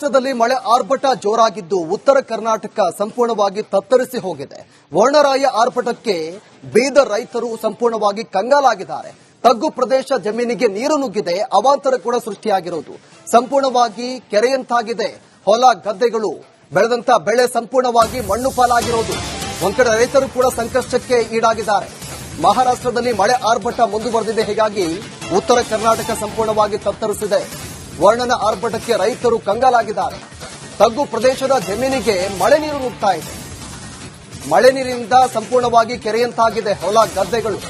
ಮಹಾರಾಷ್ಟ್ರದಲ್ಲಿ ಮಳೆ ಆರ್ಭಟ ಜೋರಾಗಿದ್ದು ಉತ್ತರ ಕರ್ನಾಟಕ ಸಂಪೂರ್ಣವಾಗಿ ತತ್ತರಿಸಿ ಹೋಗಿದೆ. ವರ್ಣರಾಯ ಆರ್ಭಟಕ್ಕೆ ಬೀದರ್ ರೈತರು ಸಂಪೂರ್ಣವಾಗಿ ಕಂಗಾಲಾಗಿದ್ದಾರೆ. ತಗ್ಗು ಪ್ರದೇಶ ಜಮೀನಿಗೆ ನೀರು ನುಗ್ಗಿದೆ, ಅವಾಂತರ ಕೂಡ ಸೃಷ್ಟಿಯಾಗಿರೋದು. ಸಂಪೂರ್ಣವಾಗಿ ಕೆರೆಯಂತಾಗಿದೆ. ಹೊಲ ಗದ್ದೆಗಳು, ಬೆಳೆದಂತ ಬೆಳೆ ಸಂಪೂರ್ಣವಾಗಿ ಮಣ್ಣು ಪಾಲಾಗಿರೋದು. ಒಂದ್ ಕಡೆ ರೈತರು ಕೂಡ ಸಂಕಷ್ಟಕ್ಕೆ ಈಡಾಗಿದ್ದಾರೆ. ಮಹಾರಾಷ್ಟ್ರದಲ್ಲಿ ಮಳೆ ಆರ್ಭಟ ಮುಂದುವರೆದಿದೆ. ಹೀಗಾಗಿ ಉತ್ತರ ಕರ್ನಾಟಕ ಸಂಪೂರ್ಣವಾಗಿ ತತ್ತರಿಸಿದೆ. ವರ್ಣನ ಆರ್ಭಟಕ್ಕೆ ರೈತರು ಕಂಗಾಲಾಗಿದ್ದಾರೆ. ತಗ್ಗು ಪ್ರದೇಶದ ಜಮೀನಿಗೆ ಮಳೆ ನೀರು ನುಗ್ತಾ ಇದೆ. ಮಳೆ ನೀರಿನಿಂದ ಸಂಪೂರ್ಣವಾಗಿ ಕೆರೆಯಂತಾಗಿದೆ ಹೊಲ ಗದ್ದೆಗಳು.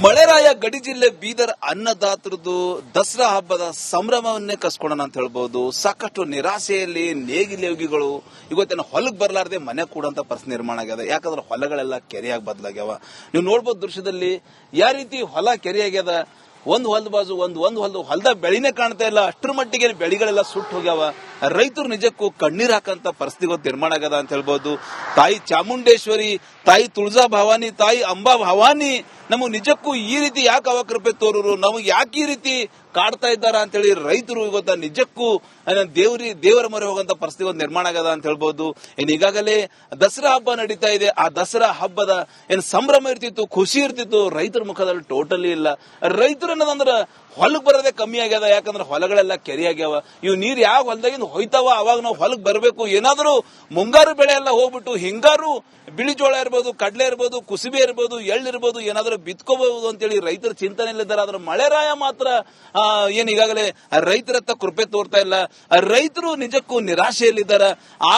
ಮಳೆರಾಯ ಗಡಿ ಜಿಲ್ಲೆ ಬೀದರ್ ಅನ್ನದಾತರದು ದಸರಾ ಹಬ್ಬದ ಸಂಭ್ರಮವನ್ನೇ ಕಸ್ಕೊಳ್ಳೋಣ ಅಂತ ಹೇಳ್ಬಹುದು. ಸಾಕಷ್ಟು ನಿರಾಸೆಯಲ್ಲಿ ನೇಗಿಲೇವಿಗಳು ಇವತ್ತಿನ ಹೊಲಕ್ಕೆ ಬರಲಾರದೆ ಮನೆ ಕೂಡಂತ ಪರಿಸ್ಥಿತಿ ನಿರ್ಮಾಣ ಆಗ್ಯದ. ಯಾಕಂದ್ರೆ ಹೊಲಗಳೆಲ್ಲ ಕೆರೆಯಾಗಿ ಬದಲಾಗ್ಯಾವ. ನೀವು ನೋಡ್ಬೋದು ದೃಶ್ಯದಲ್ಲಿ ಯಾವ ರೀತಿ ಹೊಲ ಕೆರೆಯಾಗ್ಯದ. ಒಂದು ಹೊಲದ ಬಾಜು ಒಂದು ಹೊಲದ ಬೆಳಿನೇ ಕಾಣ್ತಾ ಇಲ್ಲ. ಅಷ್ಟರ ಮಟ್ಟಿಗೆ ಬೆಳೆಗಳೆಲ್ಲ ಸುಟ್ಟು ಹೋಗ್ಯಾವ. ರೈತರು ನಿಜಕ್ಕೂ ಕಣ್ಣೀರ್ ಹಾಕಂತ ಪರಿಸ್ಥಿತಿ ನಿರ್ಮಾಣ ಆಗದ ಅಂತ ಹೇಳ್ಬಹುದು. ತಾಯಿ ಚಾಮುಂಡೇಶ್ವರಿ, ತಾಯಿ ತುಳಜಾ ಭವಾನಿ, ತಾಯಿ ಅಂಬಾ ಭವಾನಿ ನಮಗ್ ನಿಜಕ್ಕೂ ಈ ರೀತಿ ಯಾಕೆ ಅವಕೃಪೆ ತೋರರು, ನಮಗ್ ಯಾಕೆ ಈ ರೀತಿ ಕಾಡ್ತಾ ಇದ್ದಾರ ಅಂತ ಹೇಳಿ ರೈತರು ಇವತ್ತ ನಿಜಕ್ಕೂ ದೇವರ ಮೊರೆ ಹೋಗಂತ ಪರಿಸ್ಥಿತಿ ನಿರ್ಮಾಣ ಆಗದ ಅಂತ ಹೇಳ್ಬಹುದು. ಈಗಾಗಲೇ ದಸರಾ ಹಬ್ಬ ನಡೀತಾ ಇದೆ. ಆ ದಸರಾ ಹಬ್ಬದ ಸಂಭ್ರಮ ಇರ್ತಿತ್ತು, ಖುಷಿ ಇರ್ತಿತ್ತು, ರೈತರ ಮುಖದಲ್ಲಿ ಟೋಟಲಿ ಇಲ್ಲ. ರೈತರು ಅನ್ನೋದಂದ್ರ ಹೊಲಕ್ ಬರೋದೇ ಕಮ್ಮಿ ಆಗ್ಯದ. ಯಾಕಂದ್ರೆ ಹೊಲಗಳೆಲ್ಲ ಕೆರೆ ಆಗ್ಯಾವ. ಇವು ನೀರ್ ಯಾವ ಹೊಲದಾಗಿಂದ ಹೋಯ್ತಾವ ಅವಾಗ ನಾವು ಹೊಲಕ್ ಬರಬೇಕು. ಏನಾದ್ರೂ ಮುಂಗಾರು ಬೆಳೆ ಎಲ್ಲ ಹೋಗ್ಬಿಟ್ಟು ಹಿಂಗಾರು ಬಿಳಿ ಜೋಳ ಇರ್ಬೋದು, ಕಡಲೆ ಇರ್ಬೋದು, ಕುಸುಬೆ ಇರ್ಬೋದು, ಎಳ್ಳಿರ್ಬೋದು, ಏನಾದ್ರೂ ಬಿತ್ಕೋಬಹುದು ಅಂತೇಳಿ ರೈತರ ಚಿಂತನೆಯಲ್ಲಿದ್ದಾರೆ. ಆದ್ರೆ ಮಳೆರಾಯ ಮಾತ್ರ ಈಗಾಗಲೇ ರೈತರತ್ತ ಕೃಪೆ ತೋರ್ತಾ ಇಲ್ಲ. ರೈತರು ನಿಜಕ್ಕೂ ನಿರಾಶೆಯಲ್ಲಿದ್ದಾರೆ. ಆ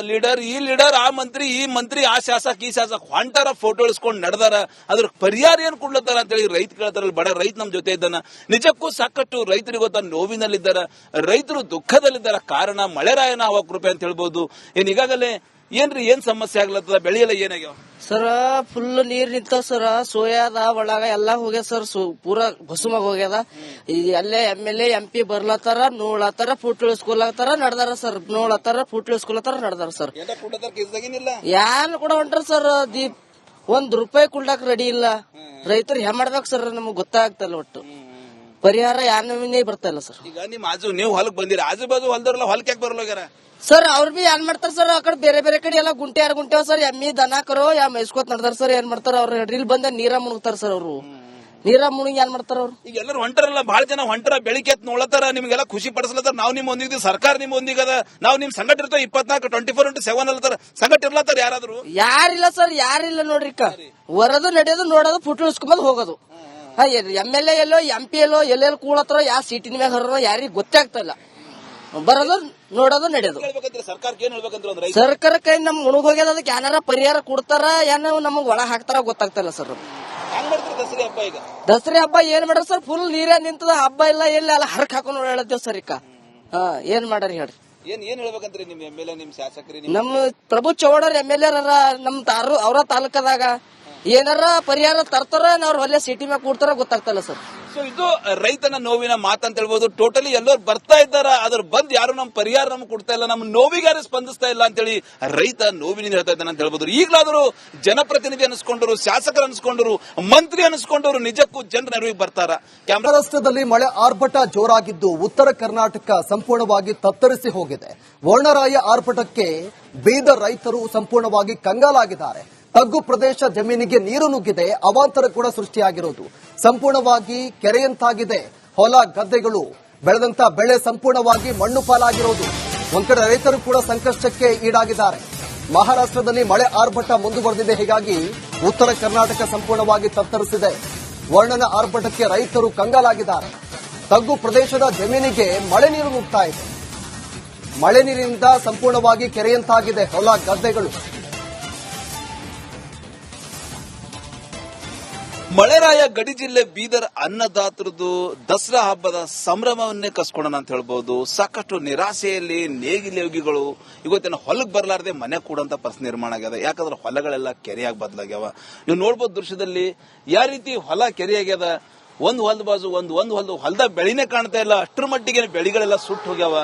ಲೀಡರ್, ಈ ಲೀಡರ್, ಆ ಮಂತ್ರಿ, ಈ ಮಂತ್ರಿ, ಆ ಶಾಸಕ, ಈ ಶಾಸಕ ಹೊಂಟಾರ ಫೋಟೋ ಇಳಿಸ್ಕೊಂಡು ನಡೆದಾರ. ಅದ್ರ ಪರಿಹಾರ ಏನ್ ಕೊಡ್ಲತ್ತಾರ ಅಂತೇಳಿ ರೈತ ಕೇಳ್ತಾರಲ್ಲ. ಬಡ ರೈತ ನಮ್ ಜೊತೆ ಇದ್ದಾನ. ನಿಜಕ್ಕೂ ಸಾಕಷ್ಟು ರೈತರಿಗೆ ಗೊತ್ತ ನೋವಿನಲ್ಲಿದ್ದಾರೆ. ರೈತರು ದುಃಖದಲ್ಲಿದ್ದಾರೆ. ಕಾರಣ ಮಳೆರಾಯನ ಹವ ಕೃಪೆ ಅಂತ ಹೇಳ್ಬೋದು. ಈಗಾಗಲೇ ಏನ್ ಸಮಸ್ಯೆ ಆಗ್ಲತ್ತದ? ಬೆಳೆಯಲ್ಲ ಏನಾಗ್ಯಾವ ಸರ್? ಫುಲ್ ನೀರ್ ನಿಂತ ಸರ್. ಸೋಯಾದ ಒಳಗ ಎಲ್ಲಾ ಹೋಗ್ಯದ ಸರ್. ಪೂರಾ ಭಸುಮಾಗ ಹೋಗ್ಯದ. ಅಲ್ಲೇ MLA MP ಬರ್ಲತ್ತಾರ, ನೋಡ್ಲತ್ತಾರ, ಫೋಟೋ ಇಳಿಸ್ಕೊಳತ್ತಾರ, ನಡ್ದಾರ ಸರ್. ನೋಡ್ಲತ್ತಾರ, ಫೋಟೋ ಇಳಿಸ್ಕೊಳತ್ತಾರ, ನಡ್ದಾರ ಸರ್. ಯಾರು ಕೂಡ ಹೊಂಟ್ರ ಸರ್. ₹1 ಕುಲ್ಡಾಕ್ ರೆಡಿ ಇಲ್ಲ. ರೈತರು ಹೆಂಗ್ ಮಾಡ್ಬೇಕು ಸರ್? ನಮಗ್ ಗೊತ್ತಾಗ್ತಲ್ಲ. ಒಟ್ಟು ಪರಿಹಾರ ಯಾರೇ ಬರ್ತಾ ಇಲ್ಲ ಸರ್. ಈಗ ನೀವು ಹೊಲಕ್ ಬಂದಿರ, ಆಜು ಬಾಜು ಹೊಲದವ್ರಲ್ಲ ಹೊಲಕ್ಕೆ ಯಾಕೆ ಬರಲೋಗ್ಯಾರ ಸರ್? ಅವ್ರ ಬಿ ಏನ್ ಮಾಡ್ತಾರ ಸರ್? ಆ ಕಡೆ ಬೇರೆ ಕಡೆ ಎಲ್ಲ ಗುಂಟೆ ಸರ್. ಎಮ್ಮಿ ದನ ಕರೋ ಯಾ ಮೈಸ್ಕೋತ್ ನಡ್ದಾರ ಸರ್. ಏನ್ ಮಾಡ್ತಾರ ಅವ್ರ? ಇಲ್ಲಿ ಬಂದ ನೀರ ಮುಣಗ್ತಾರ ಸರ್. ಅವರು ನೀರ ಮುಣಗಿ ಏನ್ ಮಾಡ್ತಾರ ಅವ್ರು? ಈಗ ಎಲ್ಲರೂ ಹೊಂಟಾರಲ್ಲ, ಬಹಳ ಜನ ಹೊಂಟಾರ, ಬೆಳಿಗ್ಗೆ ನೋಡತ್ತಾರ, ನಿಮ್ಗೆಲ್ಲ ಖುಷಿ ಪಡಿಸ್ಲತ್ತಾರ. ನಾವು ನಿಮ್ ಒಂದಿದ್ವಿ, ಸರ್ಕಾರ ನಿಮ್ ಒಂದಿಗದ, ನಾವು ನಿಮ್ ಸಂಘಟ ಇರ್ತಾವ 24/24/7 ಅಲ್ಲತ್ತಾರ. ಸಂಘಟ ಇರ್ಲತ್ತಾರ ಯಾರಾದ್ರು? ಯಾರಿಲ್ಲ ಸರ್, ಯಾರಿಲ್ಲ ನೋಡ್ರಿ. ವರದು ನಡೆಯೋದು, ನೋಡೋದು, ಫೋಟೋ ಇಳಿಸ್ಕೊಂಬದ್ ಹೋಗೋದು. MLA ಎಲ್ಲೋ MP ಎಲ್ಲೋ ಎಲ್ಲೆಲ್ಲಿ ಕೂಳತ್ತಾರ, ಯಾವ ಸೀಟಿನ ಮ್ಯಾಗ ಹರೋ ಯಾರಿಗ ಗೊತ್ತೇ ಆಗ್ತಾ ಇಲ್ಲ. ಬರೋದು, ನೋಡೋದು, ನಡೆಯೋದು. ಸರ್ಕಾರ ಕೈ ನಮ್ ಮುಣಗ್ ಹೋಗ್ಯದ. ಅದಕ್ಕೆ ಏನಾರ ಪರಿಹಾರ ಕೊಡ್ತಾರ, ಏನೋ ನಮಗ್ ಒಳ ಹಾಕ್ತಾರ ಗೊತ್ತಾಗ್ತಾ ಇಲ್ಲ ಸರ್. ದಸರಾ ಹಬ್ಬ ಏನ್ ಮಾಡ್ರ ಸರ್? ಫುಲ್ ನೀರೇ ನಿಂತದ. ಹಬ್ಬ ಇಲ್ಲ, ಎಲ್ಲಿ ಅಲ್ಲ ಹರಕ್ ಹಾಕೊಂಡು ಹೇಳತ್ತೇವ್ ಸರ್. ಏನ್ ಮಾಡ್ರಿ ಹೇಳ್ರಿ? ಏನ್ ಹೇಳ್ಬೇಕಂತ್ರಿ ನಿಮ್ MLA, ನಿಮ್ ಶಾಸಕರಿ? ನಮ್ ಪ್ರಭು ಚೌಡರ್ MLA ನಮ್ ಅವ್ರ ತಾಲೂಕದಾಗ ಏನಾರ ಪರಿಹಾರ ತರ್ತಾರ, ಅವ್ರ ಹೊಲ ಸಿಟಿ ಮ್ಯಾಗ ಕೊಡ್ತಾರ ಗೊತ್ತಾಗ್ತಲ್ಲ ಸರ್. ಸೊ ಇದು ರೈತನ ನೋವಿನ ಮಾತಂತ ಹೇಳ್ಬೋದು. ಟೋಟಲಿ ಎಲ್ಲರೂ ಬರ್ತಾ ಇದ್ದಾರ, ಅದ್ರ ಬಂದ್ ಯಾರು ನಮ್ ಪರಿಹಾರ ನಮ್ಗೆ ಕೊಡ್ತಾ ಇಲ್ಲ, ನಮ್ ನೋವಿಗಾರು ಸ್ಪಂದಿಸ್ತಾ ಇಲ್ಲ ಅಂತೇಳಿ ರೈತ ನೋವಿನಿಂದ ಹೇಳ್ತಾ ಇದ್ದಾನೆ ಅಂತ ಹೇಳ್ಬೋದು. ಈಗಲಾದರೂ ಜನಪ್ರತಿನಿಧಿ ಅನಿಸ್ಕೊಂಡರು, ಶಾಸಕರು ಅನಿಸ್ಕೊಂಡರು, ಮಂತ್ರಿ ಅನಿಸ್ಕೊಂಡರು ನಿಜಕ್ಕೂ ಜನರ ನೆರವಿಗೆ ಬರ್ತಾರ. ಮಹಾರಾಷ್ಟ್ರದಲ್ಲಿ ಮಳೆ ಆರ್ಭಟ ಜೋರಾಗಿದ್ದು ಉತ್ತರ ಕರ್ನಾಟಕ ಸಂಪೂರ್ಣವಾಗಿ ತತ್ತರಿಸಿ ಹೋಗಿದೆ. ವರ್ಣರಾಯ ಆರ್ಭಟಕ್ಕೆ ಬೀದರ್ ರೈತರು ಸಂಪೂರ್ಣವಾಗಿ ಕಂಗಾಲಾಗಿದ್ದಾರೆ. ತಗ್ಗು ಪ್ರದೇಶ ಜಮೀನಿಗೆ ನೀರು ನುಗ್ಗಿದೆ, ಅವಾಂತರ ಕೂಡ ಸೃಷ್ಟಿಯಾಗಿರೋದು. ಸಂಪೂರ್ಣವಾಗಿ ಕೆರೆಯಂತಾಗಿದೆ. ಹೊಲ ಗದ್ದೆಗಳು, ಬೆಳೆದಂತ ಬೆಳೆ ಸಂಪೂರ್ಣವಾಗಿ ಮಣ್ಣು ಪಾಲಾಗಿರೋದು. ಒಂದ್ ಕಡೆ ರೈತರು ಕೂಡ ಸಂಕಷ್ಟಕ್ಕೆ ಈಡಾಗಿದ್ದಾರೆ. ಮಹಾರಾಷ್ಟ್ರದಲ್ಲಿ ಮಳೆ ಆರ್ಭಟ ಮುಂದುವರೆದಿದೆ. ಹೀಗಾಗಿ ಉತ್ತರ ಕರ್ನಾಟಕ ಸಂಪೂರ್ಣವಾಗಿ ತತ್ತರಿಸಿದೆ. ವರ್ಣನ ಆರ್ಭಟಕ್ಕೆ ರೈತರು ಕಂಗಾಲಾಗಿದ್ದಾರೆ. ತಗ್ಗು ಪ್ರದೇಶದ ಜಮೀನಿಗೆ ಮಳೆ ನೀರು ನುಗ್ತಾ ಇದೆ. ಮಳೆ ನೀರಿನಿಂದ ಸಂಪೂರ್ಣವಾಗಿ ಕೆರೆಯಂತಾಗಿದೆ ಹೊಲ ಗದ್ದೆಗಳು. ಮಳೆರಾಯ ಗಡಿ ಜಿಲ್ಲೆ ಬೀದರ್ ಅನ್ನದಾತರದು ದಸರಾ ಹಬ್ಬದ ಸಂಭ್ರಮವನ್ನೇ ಕಸ್ಕೊಳ್ಳೋಣ ಅಂತ ಹೇಳ್ಬಹುದು. ಸಾಕಷ್ಟು ನಿರಾಸೆಯಲ್ಲಿ ನೇಗಿಲೇವಿಗಳು ಇವತ್ತಿನ ಹೊಲಕ್ಕೆ ಬರಲಾರದೆ ಮನೆ ಕೂಡಂತ ಪರಿಸ್ಥಿತಿ ನಿರ್ಮಾಣ ಆಗ್ಯದ. ಯಾಕಂದ್ರೆ ಹೊಲಗಳೆಲ್ಲ ಕೆರೆಯಾಗಿ ಬದಲಾಗ್ಯಾವ. ನೀವು ನೋಡ್ಬೋದು ದೃಶ್ಯದಲ್ಲಿ ಯಾವ ರೀತಿ ಹೊಲ ಕೆರೆಯಾಗ್ಯದ. ಒಂದು ಹೊಲದ ಬಾಜು ಒಂದು ಹೊಲದ ಬೆಳಿನೇ ಕಾಣ್ತಾ ಇಲ್ಲ. ಅಷ್ಟರ ಮಟ್ಟಿಗೆ ಬೆಳೆಗಳೆಲ್ಲ ಸುಟ್ಟು ಹೋಗ್ಯಾವ.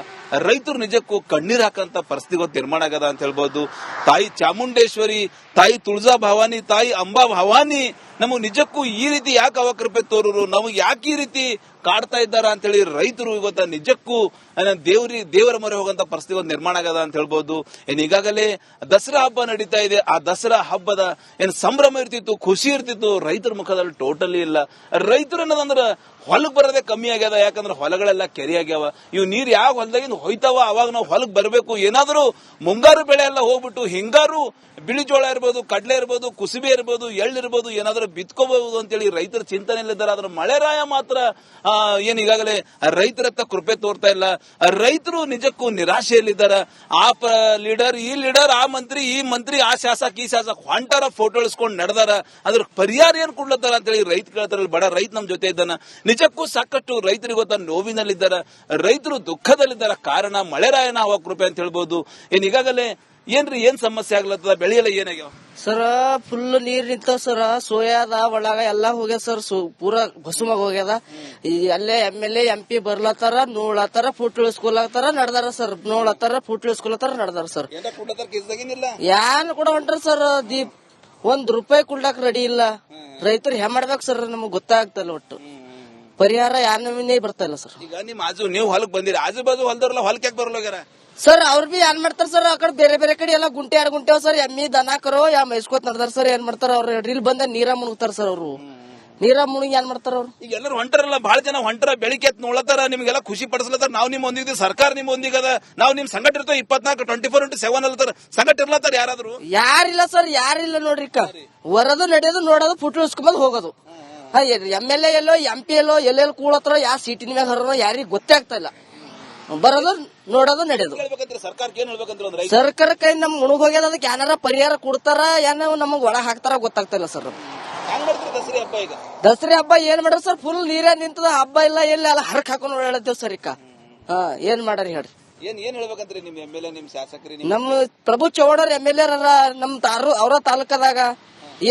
ರೈತರು ನಿಜಕ್ಕೂ ಕಣ್ಣೀರ್ ಹಾಕಂತ ಪರಿಸ್ಥಿತಿ ನಿರ್ಮಾಣ ಆಗದ ಅಂತ ಹೇಳ್ಬೋದು. ತಾಯಿ ಚಾಮುಂಡೇಶ್ವರಿ, ತಾಯಿ ತುಳಜಾ ಭವಾನಿ, ತಾಯಿ ಅಂಬಾ ಭವಾನಿ ನಮಗ್ ನಿಜಕ್ಕೂ ಈ ರೀತಿ ಯಾಕೆ ಅವಕೃಪೆ ತೋರರು, ನಮಗ್ ಯಾಕೆ ಈ ರೀತಿ ಕಾಡ್ತಾ ಇದ್ದಾರ ಅಂತ ಹೇಳಿ ರೈತರು ಇವತ್ತ ನಿಜಕ್ಕೂ ದೇವರ ಮೊರೆ ಹೋಗಂತ ಪರಿಸ್ಥಿತಿ ನಿರ್ಮಾಣ ಆಗದ ಅಂತ ಹೇಳ್ಬೋದು. ಈಗಾಗಲೇ ದಸರಾ ಹಬ್ಬ ನಡೀತಾ ಇದೆ. ಆ ದಸರಾ ಹಬ್ಬದ ಸಂಭ್ರಮ ಇರ್ತಿತ್ತು, ಖುಷಿ ಇರ್ತಿತ್ತು, ರೈತರ ಮುಖದಲ್ಲಿ ಟೋಟಲಿ ಇಲ್ಲ. ರೈತರು ಅನ್ನೋದಂದ್ರ ಹೊಲಕ್ ಬರೋದೇ ಕಮ್ಮಿ ಆಗ್ಯದ. ಯಾಕಂದ್ರೆ ಹೊಲಗಳೆಲ್ಲ ಕೆರೆ ಆಗ್ಯಾವ. ಇವು ನೀರ್ ಯಾವ ಹೊಲದಾಗಿಂದ ಹೋಯ್ತಾವ ಅವಾಗ ನಾವು ಹೊಲಕ್ ಬರಬೇಕು. ಏನಾದ್ರು ಮುಂಗಾರು ಬೆಳೆ ಎಲ್ಲ ಹೋಗ್ಬಿಟ್ಟು ಹಿಂಗಾರು ಬಿಳಿ ಜೋಳ ಇರ್ಬೋದು, ಕಡ್ಲೆ ಇರ್ಬೋದು, ಕುಸುಬೆ ಇರ್ಬೋದು, ಎಳ್ಳಿರ್ಬೋದು ಏನಾದ್ರು ಬಿತ್ಕೋಬಹುದು ಅಂತೇಳಿ ರೈತರ ಚಿಂತನೆಯಲ್ಲಿದ್ದಾರೆ. ಆದ್ರೆ ಮಳೆರಾಯ ಮಾತ್ರ ಈಗಾಗಲೇ ರೈತರತ್ತ ಕೃಪೆ ತೋರ್ತಾ ಇಲ್ಲ. ರೈತರು ನಿಜಕ್ಕೂ ನಿರಾಶೆಯಲ್ಲಿದ್ದಾರೆ. ಲೀಡರ್, ಈ ಲೀಡರ್, ಆ ಮಂತ್ರಿ, ಈ ಮಂತ್ರಿ, ಆ ಶಾಸಕ, ಈ ಶಾಸಕ ಹೊಂಟಾರ ಫೋಟೋ ಇಳಿಸ್ಕೊಂಡು ನಡೆದಾರ. ಅದ್ರ ಪರಿಹಾರ ಏನ್ ಕೊಡ್ಲತ್ತಾರ ಅಂತೇಳಿ ರೈತ ಕೇಳ್ತಾರಲ್ಲ. ಬಡ ರೈತ ನಮ್ ಜೊತೆ ಇದ್ದಾನ. ನಿಜಕ್ಕೂ ಸಾಕಷ್ಟು ರೈತರಿಗೆ ಗೊತ್ತ ನೋವಿನಲ್ಲಿದ್ದಾರೆ, ರೈತರು ದುಃಖದಲ್ಲಿದ್ದಾರೆ. ಕಾರಣ ಮಳೆರಾಯನ ಹವಾ ಕೃಪೆ ಅಂತ ಹೇಳ್ಬೋದು. ಈಗಾಗಲೇ ಏನ್ ಸಮಸ್ಯೆ ಆಗ್ಲತ್ತದ, ಬೆಳೆಯಲ್ಲ ಏನಾಗ್ಯಾವ ಸರ್? ಫುಲ್ ನೀರ್ ನಿಂತಾವ ಸರ್. ಸೋಯಾದ ಒಳಗ ಎಲ್ಲಾ ಹೋಗ್ಯದ ಸರ್. ಪೂರಾ ಭಸುಮಾಗ ಹೋಗ್ಯದ. ಅಲ್ಲೇ MLA MP ಬರ್ಲತ್ತಾರ, ನೋಡ್ಲತ್ತಾರ, ಫೋಟೋ ಇಳಿಸ್ಕೊಳತ್ತಾರ, ನಡ್ದಾರ ಸರ್. ನೋಡ್ಲತ್ತಾರ, ಫೋಟೋ ಇಳಿಸ್ಕೊಳತ್ತಾರ, ನಡ್ದಾರ ಸರ್. ಯಾನ್ ಕೂಡ ಹೊಂಟ್ರ ಸರ್. ₹1 ಕುಡ್ಲಾಕ್ ರೆಡಿ ಇಲ್ಲ. ರೈತರು ಹೆಂಗ್ ಮಾಡ್ಬೇಕು ಸರ್? ನಮಗ್ ಗೊತ್ತಾಗ್ತಲ್ಲ. ಒಟ್ಟು ಪರಿಹಾರ ಯಾನೇ ಬರ್ತಾ ಇಲ್ಲ ಸರ್. ಈಗ ನೀವು ಹೊಲಕ್ ಬಂದಿರಿ, ಆಜು ಬಾಜು ಹೊಲದವ್ರಲ್ಲ ಹೊಲಕ್ಕೆ ಯಾಕೆ ಬರಲೋಗ್ಯಾರ ಸರ್? ಅವ್ರ ಬಿ ಏನ್ ಮಾಡ್ತಾರ ಸರ್? ಆ ಕಡೆ ಬೇರೆ ಬೇರೆ ಕಡೆ ಎಲ್ಲ ಗುಂಟೆ 2 ಗುಂಟೆ ಸರ್. ಎಮ್ಮಿ ದನ ಕರೋ ಯಾ ಮೈಸ್ಕೋತ್ ನಡ್ದಾರ ಸರ್. ಏನ್ ಮಾಡ್ತಾರ ಅವ್ರು? ಇಲ್ಲಿ ಬಂದ ನೀರ ಮುಣಗ್ತಾರ ಸರ್. ಅವ್ರು ನೀರ ಮುಣಗಿ ಏನ್ ಮಾಡ್ತಾರ ಅವ್ರು? ಈಗ ಎಲ್ಲರೂ ಹೊಂಟಾರಲ್ಲ, ಬಹಳ ಜನ ಹೊಂಟಾರ, ಬೆಳಿಗ್ಗೆ ನೋಡ್ತಾರ, ನಿಮ್ಗೆಲ್ಲ ಖುಷಿ ಪಡಿಸ್ಲತ್ತಾರ. ನಾವು ನಿಮ್ ಒಂದಿದ್ವಿ, ಸರ್ಕಾರ ನಿಮ್ ಒಂದಿಗದ, ನಾವು ನಿಮ್ ಸಂಘಟ ಇರ್ತೇವೆ 24/24/7 ಅಲ್ಲತ್ತಾರ. ಸಂಘಟ ಇರ್ಲತ್ತಾರ ಯಾರಾದ್ರು? ಯಾರಿಲ್ಲ ಸರ್, ಯಾರಿಲ್ಲ ನೋಡ್ರಿ. ವರದು ನಡೆಯೋದು, ನೋಡೋದು, ಫೋಟೋ ಇಸ್ಕೊಂಬಂದ್ ಹೋಗೋದು. MLA ಎಲ್ಲೋ MP ಎಲ್ಲೋ ಎಲ್ಲೆಲ್ಲಿ ಕೂಳತ್ತಾರೋ, ಯಾವ ಸೀಟಿನ ಮ್ಯಾಗ ಹರೋ ಯಾರಿಗ್ ಗೊತ್ತೇ ಆಗ್ತಾ ಇಲ್ಲ. ಬರೋದು, ನೋಡೋದು, ನಡೆಯೋದು. ಸರ್ಕಾರ ಕೈ ನಮ್ ಮುಣಗ್ ಹೋಗ್ಯದ. ಅದಕ್ಕೆ ಏನಾರ ಪರಿಹಾರ ಕೊಡ್ತಾರ, ಏನೋ ನಮಗ್ ಒಳಗ್ ಹಾಕ್ತಾರ ಗೊತ್ತಾಗ್ತಾ ಇಲ್ಲ ಸರ್. ದಸರಾ ಹಬ್ಬ ಏನ್ ಮಾಡ್ರಿ ಸರ್? ಫುಲ್ ನೀರೇ ನಿಂತದ. ಹಬ್ಬ ಇಲ್ಲ, ಎಲ್ಲಿ ಎಲ್ಲ ಹರಕ್ ಹಾಕೊಂಡು ಓಡಾಡತ್ತೇವ್ ಸರ್. ಏನ್ ಮಾಡ್ರಿ ಹೇಳ್ರಿ? ಏನ್ ಹೇಳ್ಬೇಕಂತ್ರಿ ನಿಮ್ MLA, ನಿಮ್ ಶಾಸಕರಿ? ನಮ್ ಪ್ರಭು ಚೌಡರ್ MLA ನಮ್ ಅವ್ರ ತಾಲೂಕದಾಗ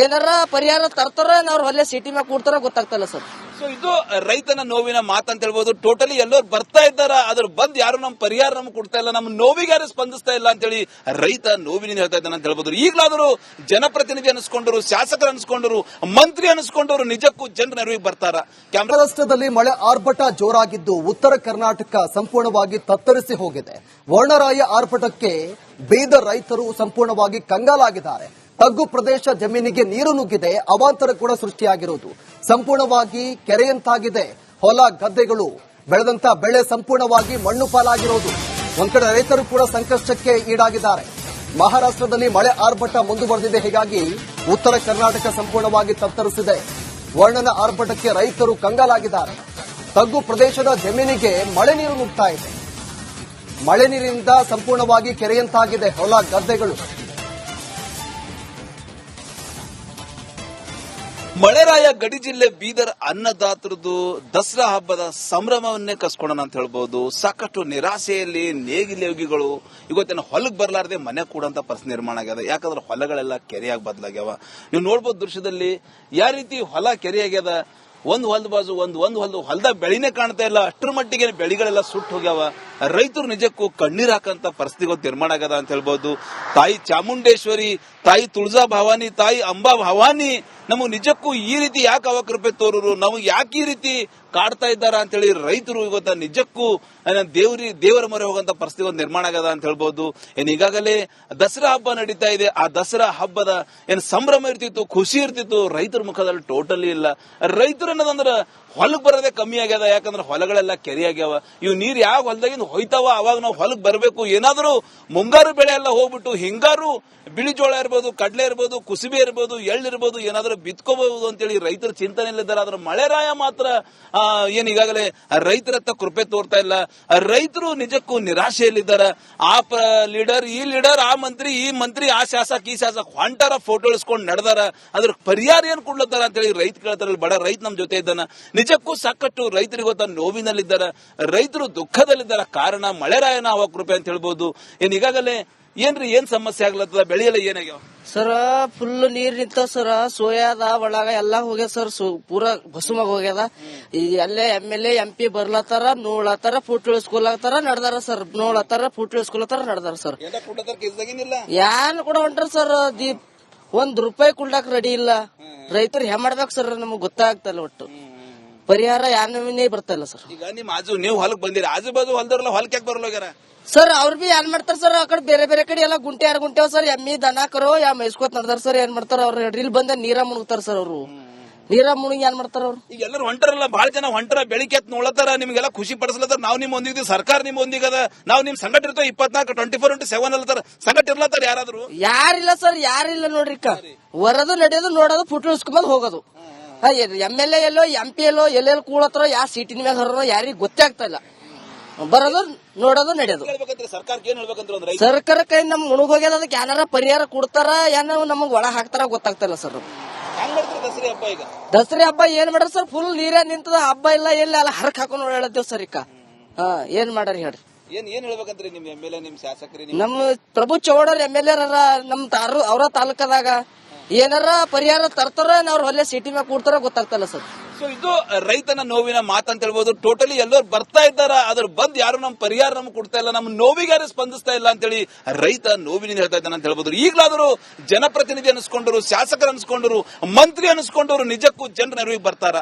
ಏನಾರ ಪರಿಹಾರ ತರ್ತಾರ, ಅವ್ರ ಹೊಲೆ ಸಿಟಿ ಮ್ಯಾಗ ಕೂಡ್ತಾರ ಗೊತ್ತಾಗ್ತಲ್ಲ ಸರ್. ಸೊ ಇದು ರೈತನ ನೋವಿನ ಮಾತಂತ ಹೇಳ್ಬೋದು. ಟೋಟಲಿ ಎಲ್ಲರೂ ಬರ್ತಾ ಇದ್ದಾರ, ಅದ್ರ ಬಂದ್ ಯಾರು ನಮ್ ಪರಿಹಾರ ನಮ್ಗೆ ಕೊಡ್ತಾ ಇಲ್ಲ, ನಮ್ ನೋವಿಗೆ ಯಾರು ಸ್ಪಂದಿಸ್ತಾ ಇಲ್ಲ ಅಂತೇಳಿ ರೈತ ನೋವಿನಿಂದ ಹೇಳ್ತಾ ಇದ್ದಾನೆ ಅಂತ ಹೇಳ್ಬೋದು. ಈಗಲಾದರೂ ಜನಪ್ರತಿನಿಧಿ ಅನಿಸ್ಕೊಂಡರು, ಶಾಸಕರು ಅನಿಸ್ಕೊಂಡರು, ಮಂತ್ರಿ ಅನಿಸ್ಕೊಂಡರು ನಿಜಕ್ಕೂ ಜನರ ನೆರವಿಗೆ ಬರ್ತಾರ. ಮಹಾರಾಷ್ಟ್ರದಲ್ಲಿ ಮಳೆ ಆರ್ಭಟ ಜೋರಾಗಿದ್ದು ಉತ್ತರ ಕರ್ನಾಟಕ ಸಂಪೂರ್ಣವಾಗಿ ತತ್ತರಿಸಿ ಹೋಗಿದೆ. ವರ್ಣರಾಯ ಆರ್ಭಟಕ್ಕೆ ಬೀದರ್ ರೈತರು ಸಂಪೂರ್ಣವಾಗಿ ಕಂಗಾಲಾಗಿದ್ದಾರೆ. ತಗ್ಗು ಪ್ರದೇಶ ಜಮೀನಿಗೆ ನೀರು ನುಗ್ಗಿದೆ, ಅವಾಂತರ ಕೂಡ ಸೃಷ್ಟಿಯಾಗಿರುವುದು. ಸಂಪೂರ್ಣವಾಗಿ ಕೆರೆಯಂತಾಗಿದೆ. ಹೊಲ ಗದ್ದೆಗಳು, ಬೆಳೆದಂತ ಬೆಳೆ ಸಂಪೂರ್ಣವಾಗಿ ಮಣ್ಣು ಪಾಲಾಗಿರೋದು. ಒಂದ್ ಕಡೆ ರೈತರು ಕೂಡ ಸಂಕಷ್ಟಕ್ಕೆ ಈಡಾಗಿದ್ದಾರೆ. ಮಹಾರಾಷ್ಟ್ರದಲ್ಲಿ ಮಳೆ ಆರ್ಭಟ ಮುಂದುವರೆದಿದೆ. ಹೀಗಾಗಿ ಉತ್ತರ ಕರ್ನಾಟಕ ಸಂಪೂರ್ಣವಾಗಿ ತತ್ತರಿಸಿದೆ. ವರ್ಣನ ಆರ್ಭಟಕ್ಕೆ ರೈತರು ಕಂಗಾಲಾಗಿದ್ದಾರೆ. ತಗ್ಗು ಪ್ರದೇಶದ ಜಮೀನಿಗೆ ಮಳೆ ನೀರು ನುಗ್ತಾ ಇದೆ. ಮಳೆ ನೀರಿನಿಂದ ಸಂಪೂರ್ಣವಾಗಿ ಕೆರೆಯಂತಾಗಿದೆ ಹೊಲ ಗದ್ದೆಗಳು. ಮಳೆರಾಯ ಗಡಿ ಜಿಲ್ಲೆ ಬೀದರ್ ಅನ್ನದಾತರದು ದಸರಾ ಹಬ್ಬದ ಸಂಭ್ರಮವನ್ನೇ ಕಸ್ಕೊಳ್ಳೋಣ ಅಂತ ಹೇಳ್ಬೋದು. ಸಾಕಷ್ಟು ನಿರಾಸೆಯಲ್ಲಿ ನೇಗಿಲೇಗಿಗಳು ಇವತ್ತಿನ ಹೊಲಕ್ ಬರ್ಲಾರ್ದೆ ಮನೆ ಕೂಡಂತ ಪರಿಸ್ಥಿತಿ ನಿರ್ಮಾಣ ಆಗ್ಯದ. ಯಾಕಂದ್ರೆ ಹೊಲಗಳೆಲ್ಲ ಕೆರೆಯಾಗಿ ಬದಲಾಗ್ಯಾವ. ನೀವು ನೋಡ್ಬೋದು ದೃಶ್ಯದಲ್ಲಿ ಯಾವ ರೀತಿ ಹೊಲ ಕೆರೆ ಆಗ್ಯದ. ಒಂದ್ ಹೊಲದ ಬಾಜು ಒಂದು ಹೊಲದ ಬೆಳಿನೇ ಕಾಣ್ತಾ ಇಲ್ಲ. ಅಷ್ಟರ ಮಟ್ಟಿಗೆ ಬೆಳೆಗಳೆಲ್ಲ ಸುಟ್ಟು ಹೋಗ್ಯಾವ. ರೈತರು ನಿಜಕ್ಕೂ ಕಣ್ಣೀರ್ ಹಾಕಂತ ಪರಿಸ್ಥಿತಿ ನಿರ್ಮಾಣ ಆಗದ ಅಂತ ಹೇಳ್ಬೋದು. ತಾಯಿ ಚಾಮುಂಡೇಶ್ವರಿ, ತಾಯಿ ತುಳಜಾ ಭವಾನಿ, ತಾಯಿ ಅಂಬಾ ಭವಾನಿ ನಮಗ್ ನಿಜಕ್ಕೂ ಈ ರೀತಿ ಯಾಕೆ ಅವಕೃಪೆ ತೋರರು, ನಮಗ್ ಯಾಕೆ ಈ ರೀತಿ ಕಾಡ್ತಾ ಇದ್ದಾರ ಅಂತ ಹೇಳಿ ರೈತರು ಇವತ್ತ ನಿಜಕ್ಕೂ ದೇವರ ಮೊರೆ ಹೋಗಂತ ಪರಿಸ್ಥಿತಿ ನಿರ್ಮಾಣ ಆಗದ ಅಂತ ಹೇಳ್ಬೋದು. ಈಗಾಗಲೇ ದಸರಾ ಹಬ್ಬ ನಡೀತಾ ಇದೆ. ಆ ದಸರಾ ಹಬ್ಬದ ಸಂಭ್ರಮ ಇರ್ತಿತ್ತು, ಖುಷಿ ಇರ್ತಿತ್ತು, ರೈತರ ಮುಖದಲ್ಲಿ ಟೋಟಲಿ ಇಲ್ಲ. ರೈತರು ಅನ್ನೋದಂದ್ರ ಹೊಲಕ್ ಬರೋದೇ ಕಮ್ಮಿ ಆಗ್ಯದ. ಯಾಕಂದ್ರೆ ಹೊಲಗಳೆಲ್ಲ ಕೆರೆ ಆಗ್ಯಾವ. ಇವು ನೀರ್ ಯಾವ ಹೊಲದಾಗಿಂದ ಹೋಯ್ತಾವ ಅವಾಗ ನಾವು ಹೊಲಕ್ ಬರಬೇಕು. ಏನಾದ್ರು ಮುಂಗಾರು ಬೆಳೆ ಎಲ್ಲ ಹೋಗ್ಬಿಟ್ಟು ಹಿಂಗಾರು ಬಿಳಿ ಜೋಳ ಇರ್ಬೋದು, ಕಡ್ಲೆ ಇರ್ಬೋದು, ಕುಸುಬೆ ಇರ್ಬೋದು, ಎಳ್ಳಿರ್ಬೋದು ಏನಾದ್ರು ಬಿತ್ಕೋಬಹುದು ಅಂತೇಳಿ ರೈತರ ಚಿಂತನೆಯಲ್ಲಿದ್ದಾರೆ. ಆದ್ರೆ ಮಳೆರಾಯ ಮಾತ್ರ ಈಗಾಗಲೇ ರೈತರತ್ತ ಕೃಪೆ ತೋರ್ತಾ ಇಲ್ಲ. ರೈತರು ನಿಜಕ್ಕೂ ನಿರಾಶೆಯಲ್ಲಿದ್ದಾರೆ. ಲೀಡರ್, ಈ ಲೀಡರ್, ಆ ಮಂತ್ರಿ, ಈ ಮಂತ್ರಿ, ಆ ಶಾಸಕ, ಈ ಶಾಸಕ ಹೊಂಟಾರ ಫೋಟೋ ಇಳಿಸ್ಕೊಂಡು ನಡೆದಾರ. ಅದ್ರ ಪರಿಹಾರ ಏನ್ ಕೊಡ್ಲತ್ತಾರ ಅಂತೇಳಿ ರೈತ ಕೇಳ್ತಾರಲ್ಲ. ಬಡ ರೈತ ನಮ್ ಜೊತೆ ಇದ್ದಾನ. ನಿಜಕ್ಕೂ ಸಾಕಷ್ಟು ರೈತರಿಗೆ ಗೊತ್ತ ನೋವಿನಲ್ಲಿದ್ದಾರೆ, ರೈತರು ದುಃಖದಲ್ಲಿದ್ದಾರೆ. ಕಾರಣ ಮಳೆರಾಯನ ಹವಾ ಕೃಪೆ ಅಂತ ಹೇಳ್ಬೋದು. ಈಗಾಗಲೇ ಏನ್ ಸಮಸ್ಯೆ ಆಗ್ಲತ್ತದ, ಬೆಳೆಯಲ್ಲ ಏನಾಗ್ಯಾವ ಸರ್ ಫುಲ್ ನೀರ್ ನಿಂತ ಸರ್ ಸೋಯಾದ ಒಳಗ ಎಲ್ಲಾ ಹೋಗ್ಯದ ಸರ್ ಪೂರಾ ಭಸುಮಾಗ ಹೋಗ್ಯದ ಅಲ್ಲೇ MLA MP ಬರ್ಲತ್ತಾರ ನೋಡ್ಲತ್ತಾರ ಫೋಟೋ ಇಳಿಸ್ಕೊಳತ್ತಾರ ನಡ್ದಾರ ಸರ್ ನೋಡ್ಲತ್ತಾರ ಫೋಟೋ ಇಳಿಸ್ಕೊಳತ್ತಾರ ನಡ್ದಾರ ಸರ್ ಯಾನ್ ಕೂಡ ಹೊಂಟ್ರ ಸರ್ ₹1 ಕುಳ್ಳಾಕ್ ರೆಡಿ ಇಲ್ಲ ರೈತರು ಹೆಂಗ್ ಮಾಡ್ಬೇಕು ಸರ್ ನಮಗ್ ಗೊತ್ತಾಗ್ತಲ್ಲ ಒಟ್ಟು ಪರಿಹಾರ ಯಾನೇ ಬರ್ತಾ ಇಲ್ಲ ಸರ್. ಈಗ ನೀವು ಹೊಲಕ್ ಬಂದಿರಿ, ಆಜು ಬಾಜು ಹೊಲದವ್ರಲ್ಲ ಹೊಲಕ್ಕೆ ಯಾಕೆ ಬರಲೋಗ್ಯಾರ ಸರ್? ಅವ್ರ ಬಿ ಏನ್ ಮಾಡ್ತಾರ ಸರ್, ಆ ಕಡೆ ಬೇರೆ ಬೇರೆ ಕಡೆ ಎಲ್ಲ ಗುಂಟೆ 2 ಗುಂಟೆ ಸರ್, ಎಮ್ಮಿ ದನ ಕರೋ ಯಾ ಮೈಸ್ಕೋತ್ ನಡ್ದಾರ ಸರ್. ಏನ್ ಮಾಡ್ತಾರ ಅವ್ರು ಇಲ್ಲಿ ಬಂದ ನೀರ ಮುಣಗ್ತಾರ ಸರ್. ಅವರು ನೀರ ಮುಣಗಿ ಏನ್ ಮಾಡ್ತಾರ ಅವ್ರು? ಈಗ ಎಲ್ಲರೂ ಹೊಂಟರಲ್ಲ, ಬಹಳ ಜನ ಹೊಂಟರ, ಬೆಳಿಗ್ಗೆ ನೋಡತಾರ, ನಿಮ್ಗೆಲ್ಲ ಖುಷಿ ಪಡಿಸ್ಲತ್ತಾರ. ನಾವು ನಿಮ್ ಒಂದಿದ್ವಿ, ಸರ್ಕಾರ ನಿಮ್ ಒಂದಿಗದ, ನಾವು ನಿಮ್ ಸಂಘಟ ಇರ್ತೇವೆ 24/24/7 ಅಲ್ಲತಾರ. ಸಂಘಟ ಇರ್ಲತ್ತಾರ ಯಾರಾದ್ರು? ಯಾರಿಲ್ಲ ಸರ್, ಯಾರಿಲ್ಲ ನೋಡ್ರಿ. ವರದು ನಡೆಯೋದು ನೋಡೋದು ಫೋಟೋ ಇಸ್ಕೊಂಡ್ ಹೋಗೋದು. MLA ಎಲ್ಲೋ MP ಎಲ್ಲೋ ಎಲ್ಲೆಲ್ಲಿ ಕೂಳತ್ತಾರೋ ಯಾವ ಸೀಟಿನ ಮ್ಯಾಗ ಹರೋ ಯಾರಿಗ್ ಗೊತ್ತೇ ಆಗ್ತಾ ಇಲ್ಲ. ಬರೋದು ನೋಡೋದು ನಡೆಯೋದು. ಸರ್ಕಾರ ಕೈ ನಮ್ ಮುಣಗ್ ಹೋಗ್ಯದ, ಅದಕ್ಕೆ ಏನಾರ ಪರಿಹಾರ ಕೊಡ್ತಾರ ಏನೋ ನಮಗ್ ಒಳ ಹಾಕ್ತಾರ ಗೊತ್ತಾಗ್ತಾ ಇಲ್ಲ ಸರ್. ದಸರಾ ಹಬ್ಬ ಏನ್ ಮಾಡ್ರಿ ಸರ್, ಫುಲ್ ನೀರೇ ನಿಂತದ, ಹಬ್ಬ ಇಲ್ಲ ಎಲ್ಲ ಅಲ್ಲ ಹರಕ್ ಹಾಕೊಂಡ್ ಓಡಾಡತ್ತೇವ್ ಸರ್. ಏನ್ ಮಾಡ್ರಿ ಹೇಳ್ರಿ? ಏನ್ ಹೇಳ್ಬೇಕಂತ್ರಿ ನಿಮ್ MLA ನಿಮ್ ಶಾಸಕರಿ? ನಮ್ ಪ್ರಭು ಚೌಡರ್ MLA ನಮ್ ಅವ್ರ ತಾಲೂಕದಾಗ ಏನಾರ ಪರಿಹಾರ ತರ್ತಾರ, ಅವ್ರ ಹೊಲೆ ಸಿಟಿ ಮ್ಯಾಗ ಕೂಡ್ತಾರ ಗೊತ್ತಾಗ್ತಲ್ಲ ಸರ್. ಸೊ ಇದು ರೈತನ ನೋವಿನ ಮಾತಂತ ಹೇಳ್ಬೋದು. ಟೋಟಲಿ ಎಲ್ಲರೂ ಬರ್ತಾ ಇದ್ದಾರ, ಅದ್ರ ಬಂದ್ ಯಾರು ನಮ್ ಪರಿಹಾರ ನಮ್ಗೆ ಕೊಡ್ತಾ ಇಲ್ಲ, ನಮ್ ನೋವಿಗೆ ಯಾರು ಸ್ಪಂದಿಸ್ತಾ ಇಲ್ಲ ಅಂತೇಳಿ ರೈತ ನೋವಿನಿಂದ ಹೇಳ್ತಾ ಇದ್ದಾನೆ ಅಂತ ಹೇಳ್ಬೋದು. ಈಗಲಾದರೂ ಜನಪ್ರತಿನಿಧಿ ಅನಿಸ್ಕೊಂಡರು, ಶಾಸಕರು ಅನಿಸ್ಕೊಂಡರು, ಮಂತ್ರಿ ಅನಿಸ್ಕೊಂಡರು ನಿಜಕ್ಕೂ ಜನರ ನೆರವಿಗೆ ಬರ್ತಾರ.